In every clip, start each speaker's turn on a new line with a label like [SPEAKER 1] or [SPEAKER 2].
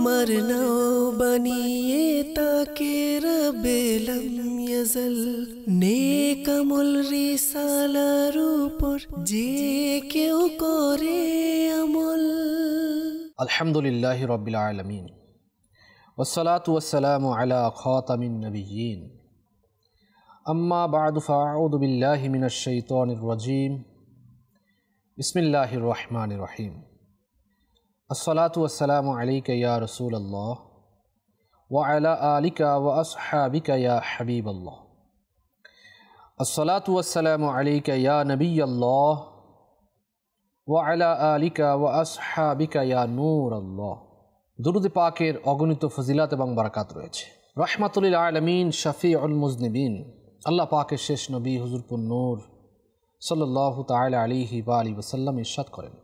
[SPEAKER 1] আমার নাও বানিয়ে তাকে রবেলম ইয়াজল নেক আমল রিসালার উপর যে কেউ করে আমল।
[SPEAKER 2] আলহামদুলিল্লাহি রাব্বিল আলামিন ওয়াসসালাতু ওয়াসসালামু আলা খাতামিন নাবিয়্যিন আম্মা বা'দু ফাআউযু বিল্লাহি মিনাশ শাইতানির রাজীম বিসমিল্লাহির রহমানির রহিম। আসসালাতু ওয়াসসালামু আলাইকা ইয়া রাসূলাল্লাহ ওয়া আলা আলিকা ওয়া আসহাবিকা ইয়া হাবিবাল্লাহ। আসসালাতু ওয়াসসালামু আলাইকা ইয়া নবিয়াল্লাহ ওয়া আলা আলিকা ওয়া আসহাবিকা ইয়া নূরাল্লাহ। দুরূদ পাকের অগণিত ফজিলাত এবং বারাকাত রয়েছে। রাহমাতুল লিল আলামিন শাফিউল মুজনিবিন আল্লাহ পাকের শেষ নবী হুজুরপুর নূর সাল্লাল্লাহু তাআলা আলাইহি ওয়া আলিহি ওয়াসাল্লাম ইরশাদ করেন,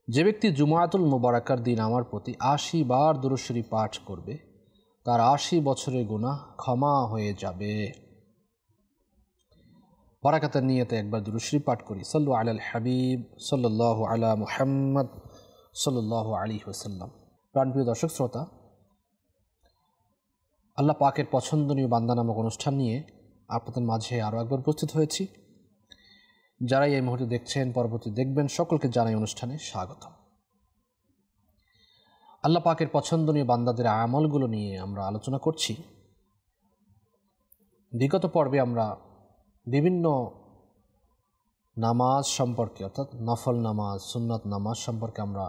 [SPEAKER 2] যে ব্যক্তি জুমাতুল মুবারাকার দিন আমার প্রতি ৮০ বার দুরূদ শরীফ পাঠ করবে তার ৮০ বছরের গুনাহ ক্ষমা হয়ে যাবে। বারাকাতের নিয়তে একবার দুরূদ শরীফ পাঠ করি। সাল্লু আলাল হাবিব সাল্লাল্লাহু আলা মুহাম্মদ সাল্লাল্লাহু আলাইহি ওয়াসাল্লাম। প্রাণপ্রিয় দর্শক শ্রোতা, আল্লাহ পাকের পছন্দনীয় বান্দা নামক অনুষ্ঠান নিয়ে আপনাদের মাঝে আরও একবার উপস্থিত হয়েছি। যারাই এই মুহূর্তে দেখছেন, পরবর্তী দেখবেন, সকলকে জানাই অনুষ্ঠানে স্বাগত। আল্লাহ পাকের পছন্দনীয় বান্দাদের আমলগুলো নিয়ে আমরা আলোচনা করছি। বিগত পর্বে আমরা বিভিন্ন নামাজ সম্পর্কে, অর্থাৎ নফল নামাজ, সুন্নাত নামাজ সম্পর্কে আমরা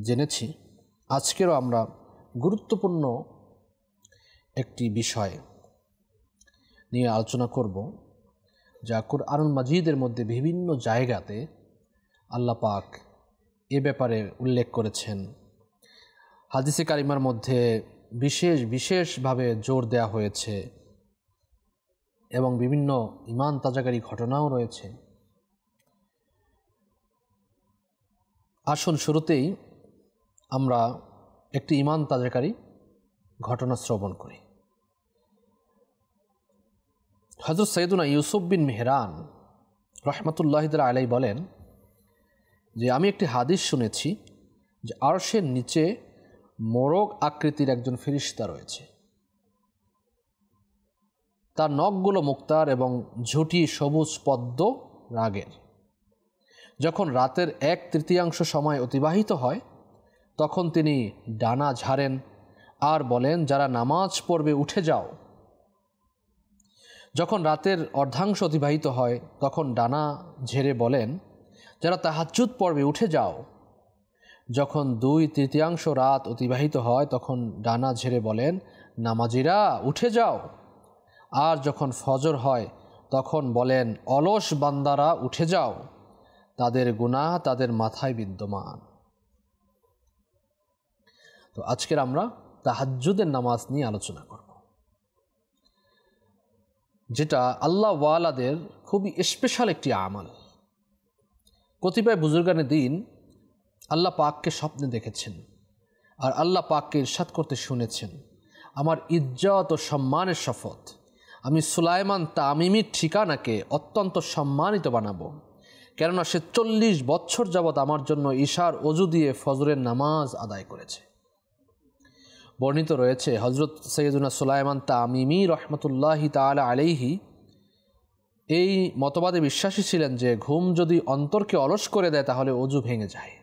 [SPEAKER 2] জেনেছি। আজকেরও আমরা গুরুত্বপূর্ণ একটি বিষয় নিয়ে আলোচনা করব, যা কুরআনুল মাজিদের মধ্যে বিভিন্ন জায়গাতে আল্লাহ পাক এ ব্যাপারে উল্লেখ করেছেন। হাদিসে কারিমার মধ্যে বিশেষভাবে জোর দেয়া হয়েছে এবং বিভিন্ন ঈমান তাজাকারী ঘটনাও রয়েছে। আসুন শুরুতেই আমরা একটি ঈমান তাজাকারী ঘটনা শ্রবণ করি। হযরত সৈয়দুনা ইউসুফ বিন মেহরান রাহমাতুল্লাহি তাআলা আলাইহি বলেন যে আমি একটি হাদিস শুনেছি যে আরশের নিচে মোরগ আকৃতির একজন ফেরেশতা রয়েছে। তার নখগুলো মুক্তার এবং ঝুঁটি সবুজ পদ্ম রাগের। যখন রাতের 1/3 সময় অতিবাহিত হয় তখন তিনি ডানা ঝাড়েন আর বলেন, যারা নামাজ পড়বে উঠে যাও। যখন রাতের অর্ধাংশ অতিবাহিত হয় তখন ডানা ঝেড়ে বলেন, যারা তাহাজ্জুদ পড়বে উঠে যাও। যখন 2/3 রাত অতিবাহিত হয় তখন ডানা ঝেড়ে বলেন, নামাজিরা উঠে যাও। আর যখন ফজর হয় তখন বলেন, অলস বান্দারা উঠে যাও, তাদের গুনাহ তাদের মাথায় বিদ্যমান। তো আজকের আমরা তাহাজ্জুদের নামাজ নিয়ে আলোচনা করব, যেটা আল্লাহ ওয়ালাদের খুবই স্পেশাল একটি আমল। কতিপয় বুজুর্গানে দিন আল্লাহ পাককে স্বপ্নে দেখেছেন আর আল্লাহ পাককে ইরশাদ করতে শুনেছেন, আমার ইজ্জত ও সম্মানের শপথ, আমি সুলাইমান তামিমির ঠিকানাকে অত্যন্ত সম্মানিত বানাবো, কেননা সে 40 বছর যাবৎ আমার জন্য ঈশার ওযু দিয়ে ফজরের নামাজ আদায় করেছে। বর্ণিত রয়েছে হযরত সৈয়দুনা সুলাইমান তামিমি রহমতুল্লাহি তাআলা আলাইহি এই মতবাদে বিশ্বাসী ছিলেন যে ঘুম যদি অন্তরকে অলস করে দেয় তাহলে ওযু ভেঙে যায়।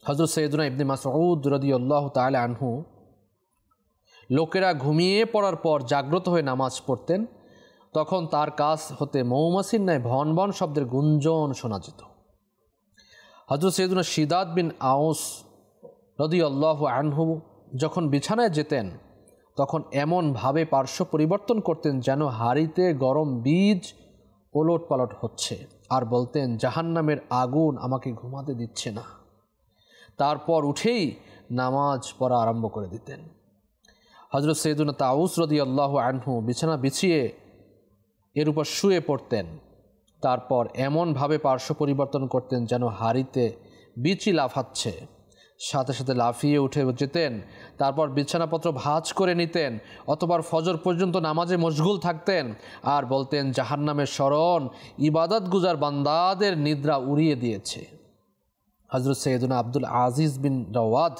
[SPEAKER 2] হযরত সৈয়দুনা ইবনে মাসউদ রাদিয়াল্লাহু তাআলা আনহু লোকেরা ঘুমিয়ে পড়ার পর জাগ্রত হয়ে নামাজ পড়তেন, তখন তার কাছ হতে মৌমাছির ন্যায় ভন ভন শব্দের গুঞ্জন শোনা যেত। হযরত সৈয়দুনা শিদাদ বিন আউস রাদিয়াল্লাহু আনহু যখন বিছানায় যেতেন তখন এমনভাবে পার্শ্ব পরিবর্তন করতেন যেন হাঁড়িতে গরম বীজ ওলট পালট হচ্ছে, আর বলতেন, জাহান্নামের আগুন আমাকে ঘুমাতে দিচ্ছে না। তারপর উঠেই নামাজ পড়া আরম্ভ করে দিতেন। হযরত সৈয়দুনা তাউস রাদিয়াল্লাহু আনহু বিছানা বিছিয়ে এর উপর শুয়ে পড়তেন, তারপর এমনভাবে পার্শ্ব পরিবর্তন করতেন যেন হাঁড়িতে বিচি লাফাচ্ছে, সাথে সাথে লাফিয়ে উঠে যেতেন। তারপর বিছানাপত্র ভাঁজ করে নিতেন, অতঃপর ফজর পর্যন্ত নামাজে মশগুল থাকতেন আর বলতেন, জাহান্নামের স্মরণ ইবাদত গুজার বান্দাদের নিদ্রা উড়িয়ে দিয়েছে। হযরত সৈয়দনা আব্দুল আজিজ বিন রওয়াদ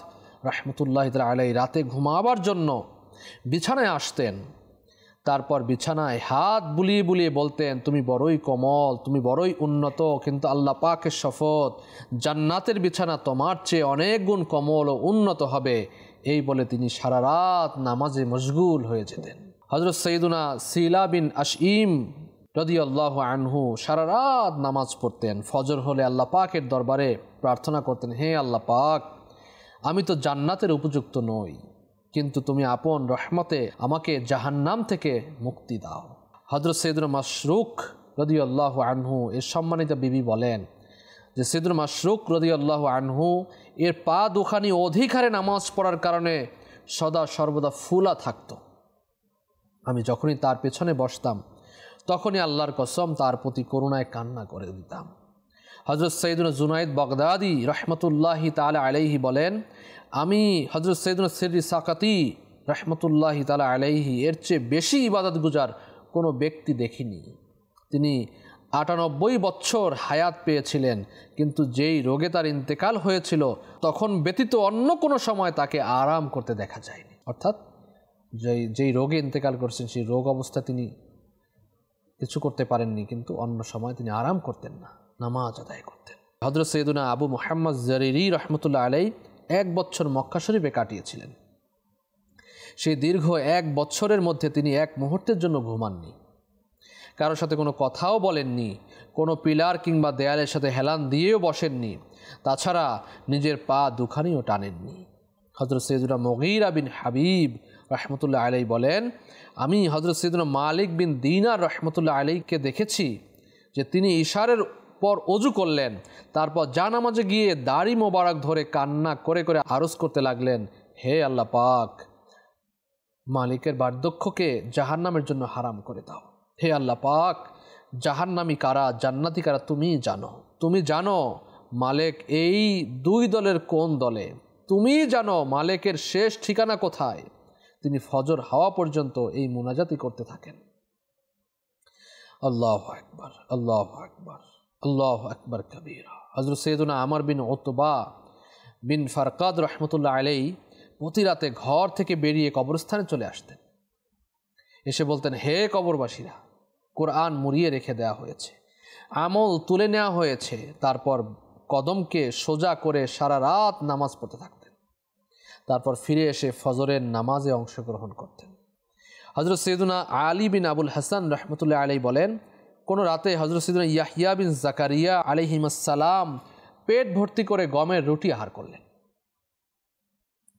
[SPEAKER 2] রাহমাতুল্লাহি তাআলা আলাইহি রাতে ঘুমাবার জন্য বিছানায় আসতেন। তারপর বিছানায় হাত বুলিয়ে বুলিয়ে বলতেন, তুমি বড়ই কোমল, তুমি বড়ই উন্নত, কিন্তু আল্লাহ পাকের শপথ, জান্নাতের বিছানা তোমার চেয়ে অনেক গুণ কোমল ও উন্নত হবে। এই বলে তিনি সারা রাত নামাজে মশগুল হয়ে যেতেন। হযরত সৈয়দনা সিলা বিন আশঈম রাদিয়াল্লাহু আনহু সারা রাত নামাজ পড়তেন। ফজর হলে আল্লাহ পাকের দরবারে প্রার্থনা করতেন, হে আল্লাহ পাক, আমি তো জান্নাতের উপযুক্ত নই, কিন্তু তুমি আপন রহমতে আমাকে জাহান্নাম থেকে মুক্তি দাও। হযরত সৈয়দনা মাশরুক রাদিয়াল্লাহু আনহু এর সম্মানিত বিবি বলেন যে সৈয়দনা মাশরুক রাদিয়াল্লাহু আনহু এর পা দুখানি অধিক হারে নামাজ পড়ার কারণে সদা সর্বদা ফুলা থাকতো। আমি যখনই তার পেছনে বসতাম তখনই আল্লাহর কসম তার প্রতি করুণায় কান্না করে দিতাম। হযরত সৈয়দনা জুনাইদ বাগদাদি রহমতুল্লাহি তাআলা আলাইহি বলেন, আমি হযরত সৈয়দনা সিররি সাকাতি রহমতুল্লাহি তাআলা আলাইহি এর চেয়ে বেশি ইবাদত গুজার কোনো ব্যক্তি দেখিনি। তিনি ৯৮ বছর হায়াত পেয়েছিলেন, কিন্তু যেই রোগে তার ইন্তেকাল হয়েছিল তখন ব্যতীত অন্য কোনো সময় তাকে আরাম করতে দেখা যায়নি। অর্থাৎ যেই রোগে ইন্তেকাল করছেন সেই রোগ অবস্থা তিনি কিছু করতে পারেননি, কিন্তু অন্য সময় তিনি আরাম করতেন না, নামাজ আদায় করতেন। হযরত সৈয়দনা আবু মুহাম্মদ জারিরি রহমতুল্লাহ আলাইহি ১ বছর মক্কা শরীফে কাটিয়েছিলেন। সেই দীর্ঘ ১ বছরের মধ্যে তিনি এক মুহূর্তের জন্য ঘুমাননি, কারোর সাথে কোনো কথাও বলেননি, কোনো পিলার কিংবা দেয়ালের সাথে হেলান দিয়েও বসেননি, তাছাড়া নিজের পা দুখানিও টানেননি। হযরত সৈয়দনা মুগীরা বিন হাবিব রহমতুল্লাহ আলাইহি বলেন, আমি হযরত সৈয়দনা মালিক বিন দিনার রহমতুল্লাহ আলাইহিকে দেখেছি যে তিনি ইশারের পর অজু করলেন, তারপর জানামাজে গিয়ে দাড়ি মোবারক ধরে কান্না করে করে আরজ করতে লাগলেন, হে আল্লাহ পাক, মালিকের বার্ধক্যকে জাহান্নামের জন্য হারাম করে দাও। হে আল্লাহ পাক, জাহান্নামী কারা জান্নাতি কারা তুমি জানো, তুমি জানো মালিক এই দুই দলের কোন দলে, তুমি জানো মালিকের শেষ ঠিকানা কোথায়। তিনি ফজর হওয়া পর্যন্ত এই মুনাজাতি করতে থাকেন। আল্লাহু আকবার, আল্লাহু আকবার, আল্লাহু আকবার কবীরা। হযরত সৈয়দনা আমর বিন উতবা বিন ফারকাদ রহমতুল্লাহ আলাইহি প্রতি রাতে ঘর থেকে বেরিয়ে কবরস্থানে চলে আসতেন। এসে বলতেন, হে কবরবাসীরা, কোরআন মুড়িয়ে রেখে দেওয়া হয়েছে, আমল তুলে নেওয়া হয়েছে। তারপর কদমকে সোজা করে সারা রাত নামাজ পড়তে থাকতেন। তারপর ফিরে এসে ফজরের নামাজে অংশগ্রহণ করতেন। হযরত সৈয়দনা আলী বিন আবুল হাসান রহমতুল্লাহ আলাইহি বলেন, কোনো রাতে হযরত সৈয়দনা ইয়াহইয়া বিন জাকারিয়া আলাইহিসসালাম পেট ভর্তি করে গমের রুটি আহার করলেন।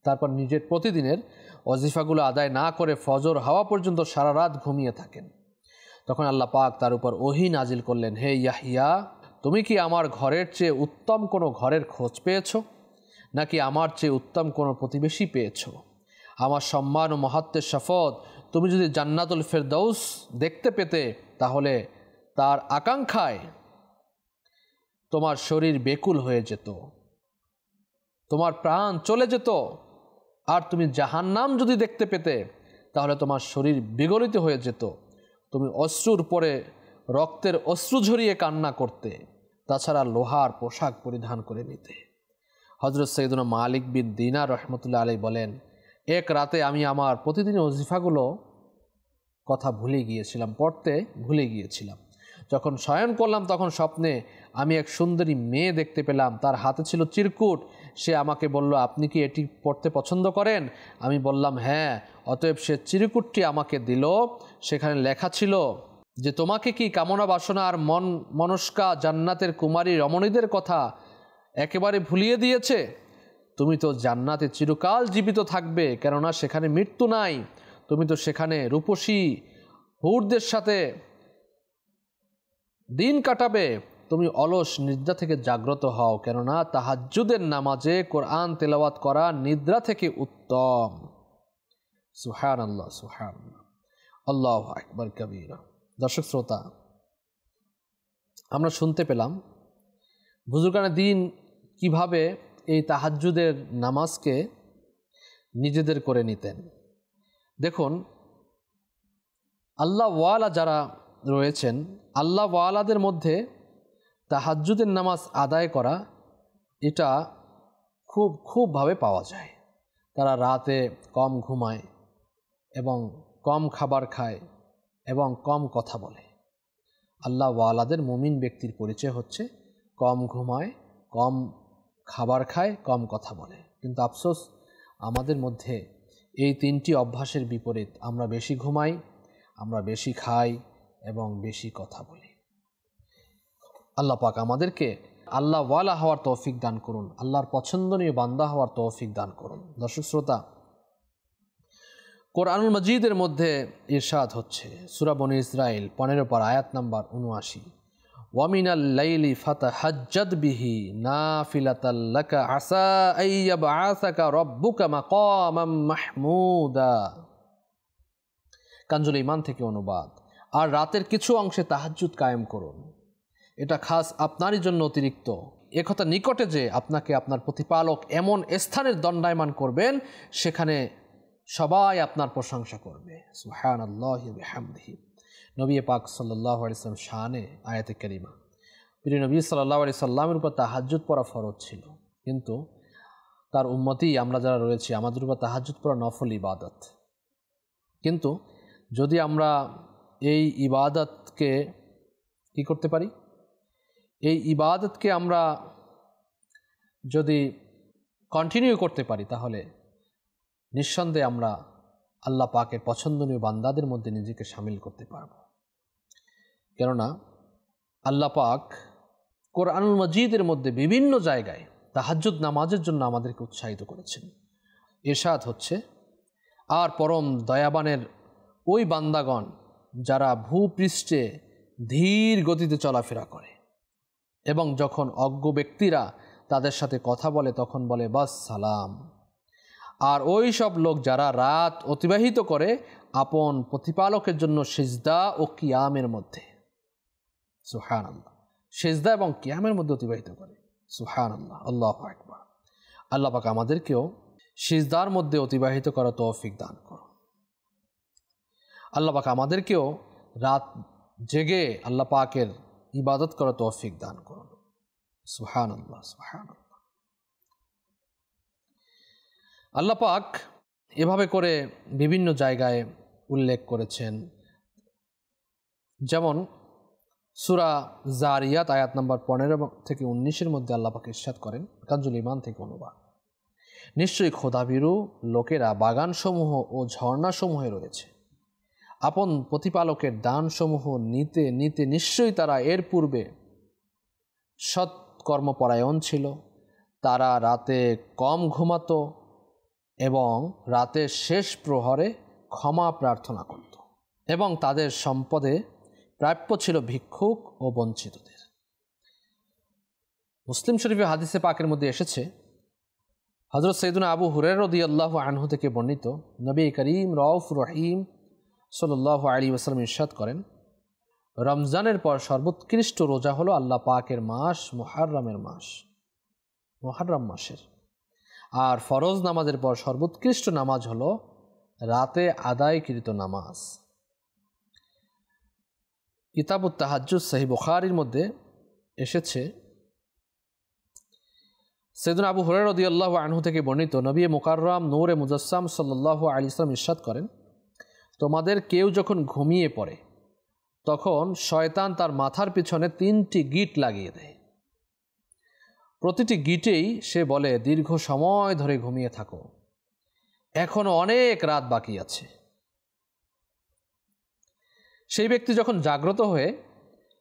[SPEAKER 2] তারপর নিজের প্রতিদিনের ওয়াজিফাগুলো আদায় না করে ফজর হওয়া পর্যন্ত সারা রাত ঘুমিয়ে থাকেন। তখন আল্লাহ পাক তার উপর ওহী নাজিল করলেন, হে ইয়াহইয়া, তুমি কি আমার ঘরের চেয়ে উত্তম কোনো ঘরের খোঁজ পেয়েছো, নাকি আমার চেয়ে উত্তম কোনো প্রতিবেশী পেয়েছো? আমার সম্মান ও মহত্বের শপথ, তুমি যদি জান্নাতুল ফেরদাউস দেখতে পেতে তাহলে তার আকাঙ্ক্ষায় তোমার শরীর বেকুল হয়ে যেত, তোমার প্রাণ চলে যেত। আর তুমি জাহান্নাম যদি দেখতে পেতে তাহলে তোমার শরীর বিগলিত হয়ে যেত, তুমি অশ্রুর পরে রক্তের অশ্রু ঝরিয়ে কান্না করতে, তাছাড়া লোহার পোশাক পরিধান করে নিতে। হযরত সৈয়দনা মালিক বিন দিনার রহমতুল্লাহ আলাইহি বলেন, এক রাতে আমি আমার প্রতিদিনের ওজিফাগুলো কথা ভুলে গিয়েছিলাম, পড়তে ভুলে গিয়েছিলাম। যখন শয়ন করলাম তখন স্বপ্নে আমি এক সুন্দরী মেয়ে দেখতে পেলাম, তার হাতে ছিল চিরকুট। সে আমাকে বলল, আপনি কি এটি পড়তে পছন্দ করেন? আমি বললাম, হ্যাঁ। অতএব সে চিরকুটটি আমাকে দিল। সেখানে লেখা ছিল যে, তোমাকে কি কামনা বাসনা আর মনস্কা জান্নাতের কুমারী রমণীদের কথা একেবারে ভুলিয়ে দিয়েছে? তুমি তো জান্নাতে চিরকাল জীবিত থাকবে, কেননা সেখানে মৃত্যু নাই। তুমি তো সেখানে রূপসী হুরদের সাথে দিন কাটাবে। তুমি অলস নিদ্রা থেকে জাগ্রত হও, কেননা তাহাজ্জুদের নামাজে কোরআন তেলাওয়াত করা নিদ্রা থেকে উত্তম। সুবহানাল্লাহ, সুবহানাল্লাহ, আল্লাহু আকবার কবীরা। দর্শক শ্রোতা, আমরা শুনতে পেলাম বুজুর্গানে দিন কিভাবে এই তাহাজ্জুদের নামাজকে নিজেদের করে নিতেন। দেখুন, আল্লাহ ওয়ালা যারা রয়েছেন, আল্লাহ ওয়ালাদের মধ্যে তাহাজ্জুদের নামাজ আদায় করা এটা খুবভাবে পাওয়া যায়। তারা রাতে কম ঘুমায় এবং কম খাবার খায় এবং কম কথা বলে। আল্লাহ ওয়ালাদের মুমিন ব্যক্তির পরিচয় হচ্ছে কম ঘুমায়, কম খাবার খায়, কম কথা বলে। কিন্তু আফসোস, আমাদের মধ্যে এই তিনটি অভ্যাসের বিপরীত। আমরা বেশি ঘুমাই, আমরা বেশি খাই এবং বেশি কথা বলি। আল্লাহ পাক আমাদেরকে আল্লাহ ওয়ালা হওয়ার তৌফিক দান করুন, আল্লাহর পছন্দনীয় বান্দা হওয়ার তৌফিক দান করুন। দর্শক শ্রোতা, কোরআনুল মজিদের মধ্যে ইরশাদ হচ্ছে সূরা বনী ইসরাইল 15 পারা আয়াত নাম্বার 79, ওয়ামিনাল লাইলি ফাতাহাজ্জাদ বিহি নাফিলাতাল লাকা আসা আইয়াবআসাকা রাব্বুকা মাকামাম মাহমুদা। কানজুল ঈমান থেকে অনুবাদ। আর রাতের কিছু অংশে তাহাজ্জুদ কায়েম করুন, এটা খাস আপনারই জন্য অতিরিক্ত। একথা নিকটে যে আপনাকে আপনার প্রতিপালক এমন স্থানের দণ্ডায়মান করবেন সেখানে সবাই আপনার প্রশংসা করবে। সুবহানাল্লাহি ওয়া বিহামদিহি। নবী পাক সাল্লাল্লাহু আলাইহি ওয়াসাল্লাম শানে আয়াতে কারিমা। প্রিয় নবী সাল্লাল্লাহু আলাইহি সাল্লামের উপর তাহাজ্জুদ পড়া ফরজ ছিল, কিন্তু তার উম্মতি আমরা যারা রয়েছি আমাদের উপর তাহাজ্জুদ পড়া নফল ইবাদত। কিন্তু যদি আমরা এই ইবাদতকে কি করতে পারি, এই ইবাদতকে আমরা যদি কন্টিনিউ করতে পারি, তাহলে নিঃসন্দেহে আমরা আল্লাহ পাকের পছন্দনীয় বান্দাদের মধ্যে নিজেকে শামিল করতে পারব। কেননা আল্লাহ পাক কোরআনুল মজিদের মধ্যে বিভিন্ন জায়গায় তাহাজ্জুদ নামাজের জন্য আমাদেরকে উৎসাহিত করেছেন। ইরশাদ হচ্ছে, আর পরম দয়াবানের ওই বান্দাগণ যারা ভূপৃষ্ঠে ধীর গতিতে চলাফেরা করে এবং যখন অজ্ঞ ব্যক্তিরা তাদের সাথে কথা বলে তখন বলে বাস সালাম। আর ওই সব লোক যারা রাত অতিবাহিত করে আপন প্রতিপালকের জন্য সিজদা ও কিয়ামের মধ্যে, সুবহানাল্লাহ, সিজদা এবং কিয়ামের মধ্যে অতিবাহিত করে। সুবহানাল্লাহ, আল্লাহু আকবার। আল্লাহ পাক আমাদেরকেও সিজদার মধ্যে অতিবাহিত করা তৌফিক দান করুন। আল্লাহ পাক আমাদেরকেও রাত জেগে আল্লাহ পাকের ইবাদত করা তৌফিক দান করুন। সুবহানাল্লাহ, সুবহানাল্লাহ। আল্লাহ পাক এভাবে করে বিভিন্ন জায়গায় উল্লেখ করেছেন, যেমন সূরা জারিয়াত আয়াত নম্বর 15 থেকে 19 মধ্যে আল্লাহ পাক ইরশাদ করেন, কানজুল ঈমান থেকে অনুবাদ, নিশ্চয়ই খোদাভীরু লোকেরা বাগানসমূহ ও ঝর্ণাসমূহে রয়েছে, আপন প্রতিপালকের দানসমূহ নিতে নিতে নিশ্চয়ই তারা এর পূর্বে সৎকর্মপরায়ণ ছিল। তারা রাতে কম ঘুমাতো এবং রাতের শেষ প্রহরে ক্ষমা প্রার্থনা করত এবং তাদের সম্পদে প্রাপ্য ছিল ভিক্ষুক ও বঞ্চিতদের। মুসলিম শরীফে হাদিসে পাকের মধ্যে এসেছে, হযরত সৈয়দনা আবু হুরায়রা রাদিয়াল্লাহু আনহু থেকে বর্ণিত, নবী করিম রউফ রহিম সাল্লাল্লাহু আলাইহি ওয়াসাল্লাম ইরশাদ করেন, রমজানের পর সর্বোৎকৃষ্ট রোজা হলো আল্লাহ পাকের মাস মুহররম মাসের, আর ফরজ নামাজের পর সর্বোৎকৃষ্ট নামাজ হলো রাতে আদায়কৃত নামাজ। কিতাবুত তাহাজ্জুদ সহিহ বুখারীর মধ্যে এসেছে, সাইয়েদনা আবু হুরায়রা রাদিয়াল্লাহু আনহু থেকে বর্ণিত, নবী মুকাররম নূরে মুজাসসাম সাল্লাল্লাহু আলাইহি ওয়াসাল্লাম ইরশাদ করেন, তোমাদের কেউ যখন ঘুমিয়ে পড়ে তখন শয়তান তার মাথার পিছনে 3টি গিট লাগিয়ে দেয়। প্রতিটি গিটেই সে বলে, দীর্ঘ সময় ধরে ঘুমিয়ে থাকো, এখনো অনেক রাত বাকি আছে। সেই ব্যক্তি যখন জাগ্রত হয়ে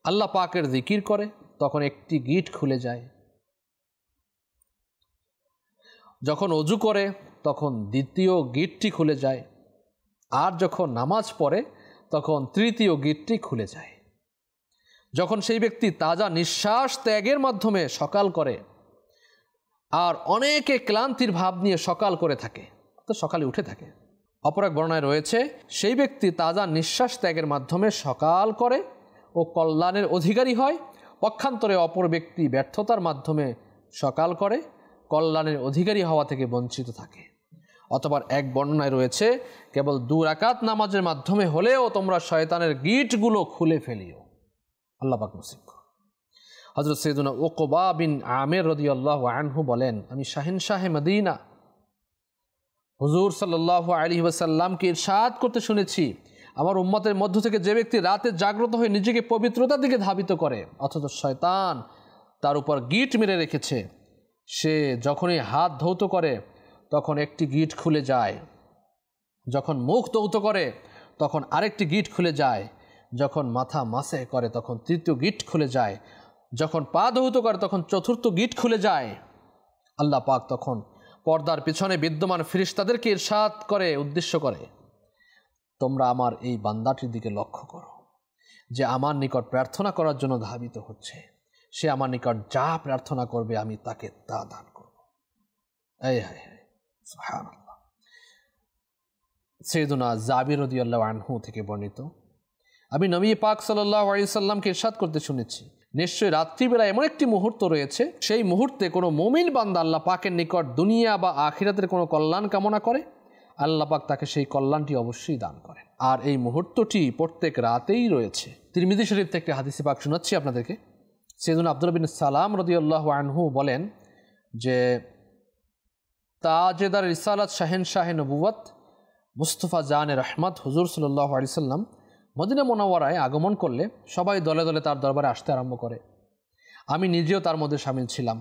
[SPEAKER 2] আল্লাহ পাকের জিকির করে তখন একটি গিট খুলে যায়, যখন ওযু করে তখন দ্বিতীয় গিটটি খুলে যায়, আর যখন নামাজ পড়ে তখন তৃতীয় গিটটি খুলে যায়। যখন সেই ব্যক্তি তাজা নিঃশ্বাস ত্যাগের মাধ্যমে সকাল করে, আর অনেকে ক্লান্তির ভাব নিয়ে সকাল করে থাকে, তো সকালে উঠে থাকে। অপর এক বর্ণনায় রয়েছে, সেই ব্যক্তি তাজা নিঃশ্বাস ত্যাগের মাধ্যমে সকাল করে ও কল্যাণের অধিকারী হয়, পক্ষান্তরে অপর ব্যক্তি ব্যর্থতার মাধ্যমে সকাল করে কল্যাণের অধিকারী হওয়া থেকে বঞ্চিত থাকে। অথবা এক বর্ণনায় রয়েছে, কেবল 2 রাকাত নামাজের মাধ্যমে হলেও তোমরা শয়তানের গিটগুলো খুলে ফেলিও। আল্লাহ পাক নসিব করুন। হযরত সাইয়েদুনা উকবা বিন আমির রাদিয়াল্লাহু আনহু বলেন, আমি শাহেনশাহে মদিনা হুজুর সাল্লাল্লাহু আলাইহি ওয়াসাল্লামকে ইরশাদ করতে শুনেছি, আমার উম্মতের মধ্য থেকে যে ব্যক্তি রাতে জাগ্রত হয়ে নিজেকে পবিত্রতার দিকে ধাবিত করে অথচ শয়তান তার উপর গিট মেরে রেখেছে, সে যখনই হাত ধৌত করে তখন একটি গিট খুলে যায়, যখন মুখ ধৌত করে তখন আরেকটি গিট খুলে যায়, যখন মাথা মাসে করে তখন তৃতীয় গিট খুলে যায়, যখন পা ধৌত করে তখন চতুর্থ গিট খুলে যায়। আল্লাহ পাক তখন পর্দার পিছনে বিদ্যমান ফেরেশতাদেরকে ইরশাদ করে, উদ্দেশ্য করে, তোমরা আমার এই বান্দাটির দিকে লক্ষ্য করো, যে আমার নিকট প্রার্থনা করার জন্য ধাবিত হচ্ছে, সে আমার নিকট যা প্রার্থনা করবে আমি তাকে তা দান করব। সুবহানাল্লাহ। সাইয়েদুনা জাবির রাদিয়াল্লাহু আনহু থেকে বর্ণিত, আমি নবী পাক সাল্লাল্লাহু আলাইহি সাল্লামকে ইরশাদ করতে শুনেছি, নিশ্চয়ই রাত্রিবেলা এমন একটি মুহূর্ত রয়েছে, সেই মুহূর্তে কোনো মুমিন বান্দা আল্লাহ পাকের নিকট দুনিয়া বা আখিরাতের কোনো কল্যাণ কামনা করে, আল্লাহ পাক তাকে সেই কল্যাণটি অবশ্যই দান করেন। আর এই মুহূর্তটি প্রত্যেক রাতেই রয়েছে। তিরমিজি শরীফ থেকে হাদিসে পাক শোনাচ্ছি আপনাদেরকে। সাইয়েদুনা আব্দুল্লাহ বিন সালাম রাদিয়াল্লাহু আনহু বলেন যে তাজেদার রিসালাত শাহেনশাহে নবুওয়াত মুস্তাফা জানে রহমত হুজুর সাল্লাল্লাহু আলাইহি সাল্লাম মদিনা মুনাওয়ারায় আগমন করলে সবাই দলে দলে তার দরবারে আসতে আরম্ভ করে। আমি নিজেও তার মধ্যে শামিল ছিলাম।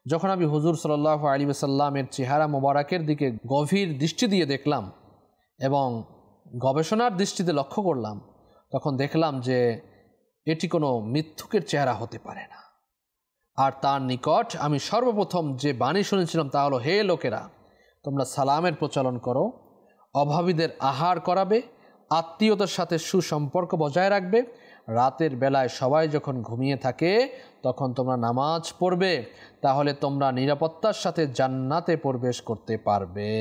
[SPEAKER 2] যখন আমি হুজুর সাল্লাল্লাহু আলাইহি ওয়াসাল্লামের চেহারা মোবারকের দিকে গভীর দৃষ্টি দিয়ে দেখলাম এবং গবেষণার দৃষ্টিতে লক্ষ্য করলাম, তখন দেখলাম যে এটি কোনো মিথ্যুকের চেহারা হতে পারে না। আর তার নিকট আমি সর্বপ্রথম যে বাণী শুনেছিলাম তা হলো, হে লোকেরা, তোমরা সালামের প্রচলন করো, অভাবীদের আহার করাবে, আত্মীয়তার সাথে সুসম্পর্ক বজায় রাখবে, রাতের বেলায় সবাই যখন ঘুমিয়ে থাকে তখন তোমরা নামাজ পড়বে, তাহলে তোমরা নিরাপত্তার সাথে জান্নাতে প্রবেশ করতে পারবে।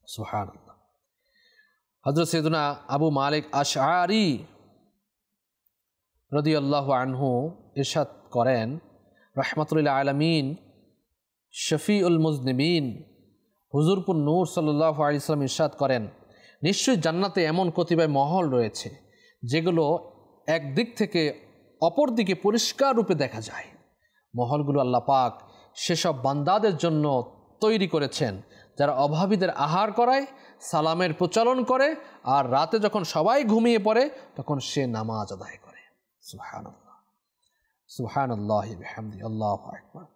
[SPEAKER 2] সুবহানাল্লাহ। হযরত সাইয়েদুনা আবু মালিক আশআরী রাদিয়াল্লাহু আনহু ইরশাদ করেন, রাহমাতুল আলামিন শফিউল মুজনিবিন হুজুরপুর নূর সাল্লাল্লাহু আলাইহি ওয়াসাল্লাম ইরশাদ করেন, নিশ্চয়ই জান্নাতে এমন কতিপয় মহল রয়েছে যেগুলো একদিক থেকে অপর দিকে পরিষ্কার রূপে দেখা যায়। মহলগুলো আল্লাহ পাক সেসব বান্দাদের জন্য তৈরি করেছেন যারা অভাবীদের আহার করায়, সালামের প্রচলন করে, আর রাতে যখন সবাই ঘুমিয়ে পড়ে তখন সে নামাজ আদায় করে। সুবহানাল্লাহ, সুবহানাল্লাহি বিহামদি, আল্লাহু আকবার।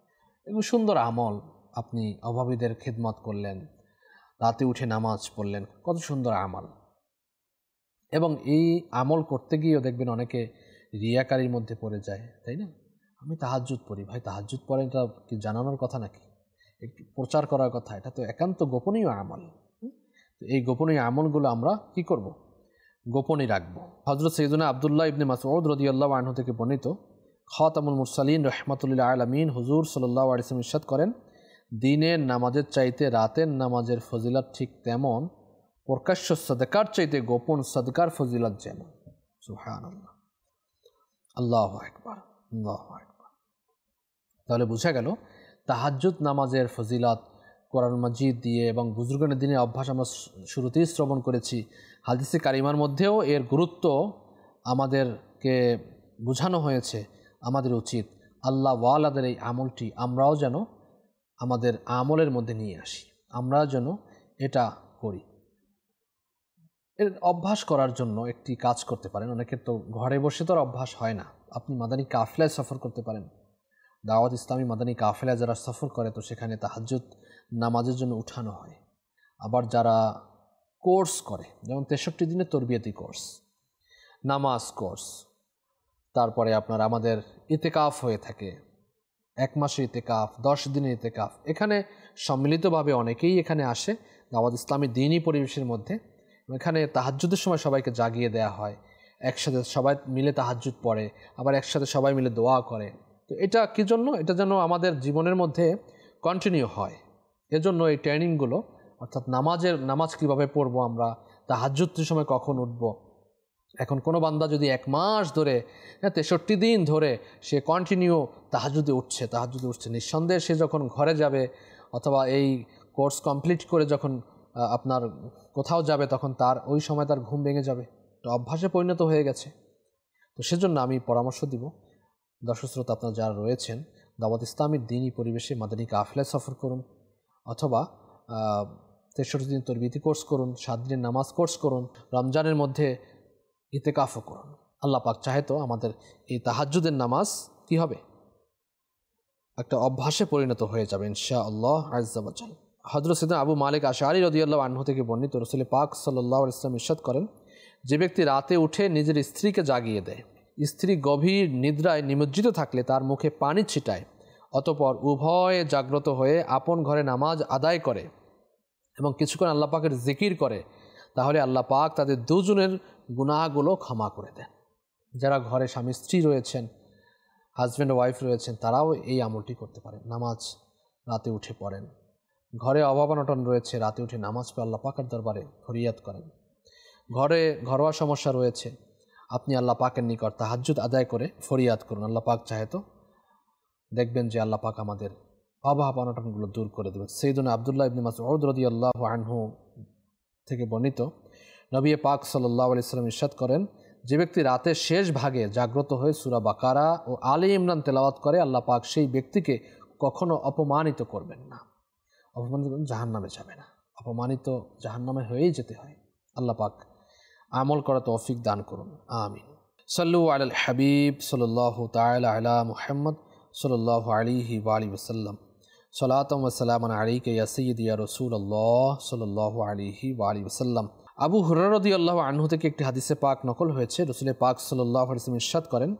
[SPEAKER 2] এগুলো সুন্দর আমল। আপনি অভাবীদের খিদমত করলেন, রাতে উঠে নামাজ পড়লেন, কত সুন্দর আমল। এবং এই আমল করতে গিয়েও দেখবেন অনেকে রিয়াকারির মধ্যে পড়ে যায়, তাই না? আমি তাহাজ্জুদ পড়ি, ভাই তাহাজ্জুদ পড়েন, এটা কি জানানোর কথা নাকি? একটু প্রচার করার কথা? এটা তো একান্ত গোপনীয় আমল। তো এই গোপনীয় আমলগুলো আমরা কি করব? গোপনই রাখবো। হযরত সাইয়েদুনা আব্দুল্লাহ ইবনে মাসউদ রাদিয়াল্লাহু আনহু থেকে বর্ণিত, খাতামুল মুরসালিন রাহমাতুল্লিল আলামিন হুজুর সাল্লাল্লাহু আলাইহি ওয়াসাল্লাম ইরশাদ করেন, দিনের নামাজের চাইতে রাতের নামাজের ফজিলত ঠিক তেমন, প্রকাশ্য সাদকার চাইতে গোপন সাদকার ফজিলত যেমন। সুবহানাল্লাহ, আল্লাহু আকবার, আল্লাহু আকবার। তাহলে বোঝা গেল তাহাজ্জুদ নামাজের ফজিলত কোরআন মাজিদ দিয়ে এবং বুজুর্গানের দিনের অভ্যাস আমরা শুরুতেই শ্রবণ করেছি। হাদিসে কারিমার মধ্যেও এর গুরুত্ব আমাদেরকে বোঝানো হয়েছে। আমাদের উচিত আল্লাহ ওয়ালাদের এই আমলটি আমরাও যেন আমাদের আমলের মধ্যে নিয়ে আসি, আমরা যেন এটা করি। এর অভ্যাস করার জন্য একটি কাজ করতে পারেন। অনেকের তো ঘরে বসে তো আর অভ্যাস হয় না। আপনি মাদানী কাফেলায় সফর করতে পারেন। দাওয়াত ইসলামী মাদানী কাফেলায় যারা সফর করে তো সেখানে তাহাজ্জুদ নামাজের জন্য উঠানো হয়। আবার যারা কোর্স করে, যেমন 63 দিনের তরবিয়তি কোর্স, নামাজ কোর্স, তারপরে আপনার আমাদের ইতেকাফ হয়ে থাকে, 1 মাসের ইতেকাফ, 10 দিনের ইতেকাফ, এখানে সম্মিলিতভাবে অনেকেই এখানে আসে দাওয়াত ইসলামী দ্বীনি পরিবেশের মধ্যে। এখানে তাহাজ্জুদের সময় সবাইকে জাগিয়ে দেওয়া হয়, একসাথে সবাই মিলে তাহাজ্জুদ পড়ে, আবার একসাথে সবাই মিলে দোয়া করে। তো এটা কী জন্য? এটা যেন আমাদের জীবনের মধ্যে কন্টিনিউ হয়। এজন্য এই ট্রেনিংগুলো, অর্থাৎ নামাজ কীভাবে পড়বো আমরা, তাহাজ্জুদের সময় কখন উঠব। এখন কোনো বান্দা যদি 1 মাস ধরে 63 দিন ধরে সে কন্টিনিউ তাহাজ্জুদে উঠছে, নিঃসন্দেহে সে যখন ঘরে যাবে অথবা এই কোর্স কমপ্লিট করে যখন আপনার কোথাও যাবে তখন তার ওই সময় তার ঘুম ভেঙে যাবে, তো অভ্যাসে পরিণত হয়ে গেছে। তো তো সেজন্য আমি পরামর্শ দিব দর্শক শ্রোতা আপনারা যারা রয়েছেন দাওয়াত ইসলামের দ্বীনি পরিবেশে মাদানী কাফেলায় সফর করুন, অথবা 63 দিন তরবিয়তি কোর্স করুন, 7 দিনের নামাজ কোর্স করুন, রমজানের মধ্যে ইতিকাফও করুন। আল্লাহ পাক চাহে তো আমাদের এই তাহাজ্জুদের নামাজ কি হবে, একটা অভ্যাসে পরিণত হয়ে যাবে ইনশাআল্লাহ আজ্জা ওয়া জাল। হযরত সাইয়েদনা আবু মালিক আশআরী রাদিয়াল্লাহু আনহু থেকে বর্ণিত, রাসূল পাক সাল্লাল্লাহু আলাইহি ওয়াসাল্লাম ইরশাদ করেন, যে ব্যক্তি রাতে উঠে নিজের স্ত্রীকে জাগিয়ে দেয়, স্ত্রী গভীর নিদ্রায় নিমজ্জিত থাকলে তার মুখে পানি ছিটায়, অতঃপর উভয়ে জাগ্রত হয়ে আপন ঘরে নামাজ আদায় করে এবং কিছুক্ষণ আল্লাহ পাকের জিকির করে, তাহলে আল্লাহ পাক তাদের দুজনের গুনাহগুলো ক্ষমা করে দেন। যারা ঘরে স্বামী স্ত্রী রয়েছেন, হাজব্যান্ড ওয়াইফ রয়েছেন, তারাও এই আমলটি করতে পারেন। নামাজ রাতে উঠে পড়েন। ঘরে অভাব অনটন রয়েছে, রাতে উঠে নামাজ পড়ে আল্লাহ পাকের দরবারে ফরিয়াদ করেন। ঘরে ঘরোয়া সমস্যা রয়েছে, আপনি আল্লাহ পাকের নিকট তাহাজ্জুদ আদায় করে ফরিয়াদ করুন। আল্লাহ পাক চাহে তো দেখবেন যে আল্লাহ পাক আমাদের অভাব অনটনগুলো দূর করে দেবেন। সাইয়েদনা আব্দুল্লাহ ইবনে মাসউদ রাদিয়াল্লাহু আনহু থেকে বর্ণিত, নবী পাক সাল্লাল্লাহু আলাইহি ওয়াসাল্লাম ইরশাদ করেন, যে ব্যক্তি রাতের শেষ ভাগে জাগ্রত হয়ে সূরা বাকারা ও আলে ইমরান তেলাওয়াত করে, আল্লাহ পাক সেই ব্যক্তিকে কখনো অপমানিত করবেন না। অপমানিত জাহান্নামে যাবে না, অপমানিত জাহান্নামে হয়েই যেতে হয়। আল্লাহ পাক আমল করা তৌফিক দান করুন, আমিন। সাল্লু আলাল হাবিব সাল্লাল্লাহু তাআলা আলা মুহাম্মদ সাল্লাল্লাহু আলাইহি ওয়া আলিহি ওয়াসাল্লাম। সালাতাম ওয়া সালামান আলাইকা ইয়া সাইয়্যিদি ইয়া রাসূলুল্লাহ সাল্লাল্লাহু আলাইহি ওয়া আলিহি ওয়াসাল্লাম। আবু হুরায়রা রাদিয়াল্লাহু আনহু থেকে একটি হাদিসে পাক নকল হয়েছে, রাসূল পাক সাল্লাল্লাহু আলাইহি ওয়াসাল্লাম ইরশাদ করেন,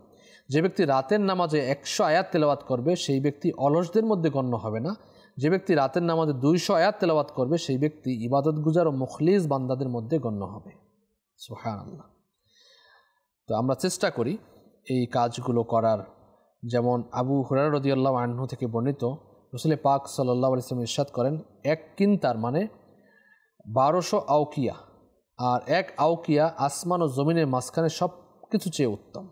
[SPEAKER 2] যে ব্যক্তি রাতের নামাজে 100 আয়াত তেলাওয়াত করবে সেই ব্যক্তি অলসদের মধ্যে গণ্য হবে না। যে ব্যক্তি রাতের নামাজে 200 আয়াত তেলাওয়াত করবে সেই ব্যক্তি ইবাদতগুজার ও মুখলিস বান্দাদের মধ্যে গণ্য হবে। সুবহানাল্লাহ। তো আমরা চেষ্টা করি এই কাজগুলো করার। যেমন আবু হুরায়রা রাদিয়াল্লাহু আনহু থেকে বর্ণিত, রাসূল পাক সাল্লাল্লাহু আলাইহি ওয়াসাল্লাম ইরশাদ করেন, এক কিন্তার মানে 1200 আউকিয়া, আর এক আউকিয়া আসমান ও জমিনের মাঝখানে সব কিছু চেয়ে উত্তম।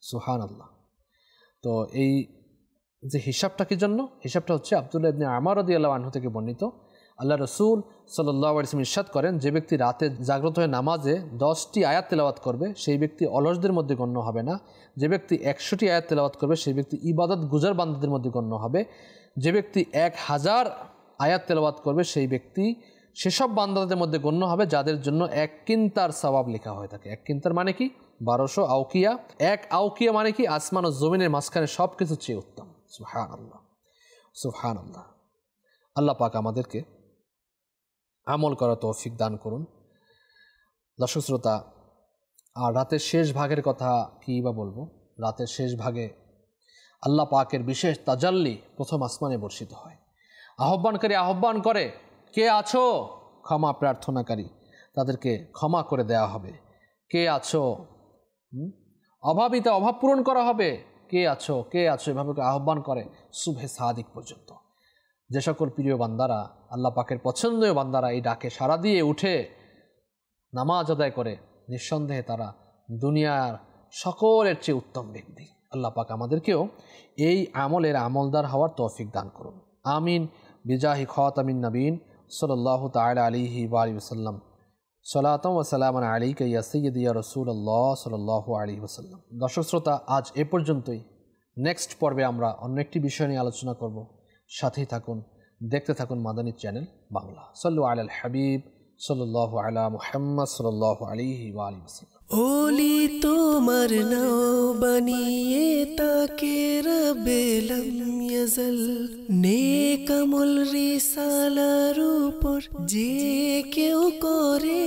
[SPEAKER 2] সুবহানাল্লাহ। তো এই যে হিসাবটা কি জন্য, হিসাবটা হচ্ছে আব্দুল্লাহ ইবনে আমর রাদিয়াল্লাহু আনহু থেকে বর্ণিত, আল্লাহ রাসূল সাল্লাল্লাহু আলাইহি ওয়াসাল্লাম ইরশাদ করেন, যে ব্যক্তি রাতে জাগ্রত হয়ে নামাজে 10টি আয়াত তেলাওয়াত করবে সেই ব্যক্তি অলসদের মধ্যে গণ্য হবে না। যে ব্যক্তি 100টি আয়াত তেলাওয়াত করবে সেই ব্যক্তি ইবাদত গুজার বান্দাদের মধ্যে গণ্য হবে। যে ব্যক্তি 1000 আয়াত তেলাওয়াত করবে সেই ব্যক্তি সেসব বান্দাদের মধ্যে গণ্য হবে যাদের জন্য 1 কিন্তার সওয়াব লেখা হয়ে থাকে। 1 কিন্তার মানে কি 1200 আউকিয়া, 1 আউকিয়া মানে কি আসমান ও জমিনের মাঝখানে সব কিছু চেয়ে উত্তম। সুবহানাল্লাহ, সুবহানাল্লাহ। আল্লাহ পাক আমাদেরকে আমল করা তৌফিক দান করুন। দর্শক শ্রোতা, আর রাতের শেষ ভাগের কথা কী বা বলবো। রাতের শেষ ভাগে আল্লাহ পাকের বিশেষ তাজাল্লি প্রথম আসমানে বর্ষিত হয়। আহ্বানকারী আহ্বান করে, কে আছো? ক্ষমা প্রার্থনাকারী, তাদেরকে ক্ষমা করে দেয়া হবে। কে আছো? অভাবিতা, অভাব পূরণ করা হবে। কে আছো, কে আছো, এভাবে আহ্বান করে সুবহে সাদিক পর্যন্ত। যে সকল প্রিয় বান্দারা, আল্লাহ পাকের পছন্দনীয় বান্দারা এই ডাকে সাড়া দিয়ে উঠে নামাজ আদায় করে, নিঃসন্দেহে তারা দুনিয়ার সকলের চেয়ে উত্তম ব্যক্তি। আল্লাহ পাক আমাদেরকেও এই আমলের আমলদার হওয়ার তৌফিক দান করুন, আমিন। বিজাহি খাতামিন নবীন সাল্লাল্লাহু তাআলা আলাইহি ওয়া আলিহি ওয়াসাল্লাম। সালাতাম ওয়া সালামান আলাইকা ইয়া সাইয়্যিদি ইয়া রাসূলুল্লাহ সাল্লাল্লাহু আলাইহি ওয়াসাল্লাম। দর্শক শ্রোতা, আজ এ পর্যন্তই। নেক্সট পর্বে আমরা অন্য একটি বিষয় নিয়ে আলোচনা করব। সাথেই থাকুন, দেখতে থাকুন মাদানী চ্যানেল বাংলা। সাল্লু আলাল হাবিব সাল্লাল্লাহু আলা মুহাম্মদ সাল্লাল্লাহু আলাইহি ওয়া আলিহি ওয়াসাল্লাম।
[SPEAKER 1] ওলি তোমার নাও বানিয়ে তাকে রবেলম ইয়াজল, নেক আমল রিসালার উপর যে কেউ করে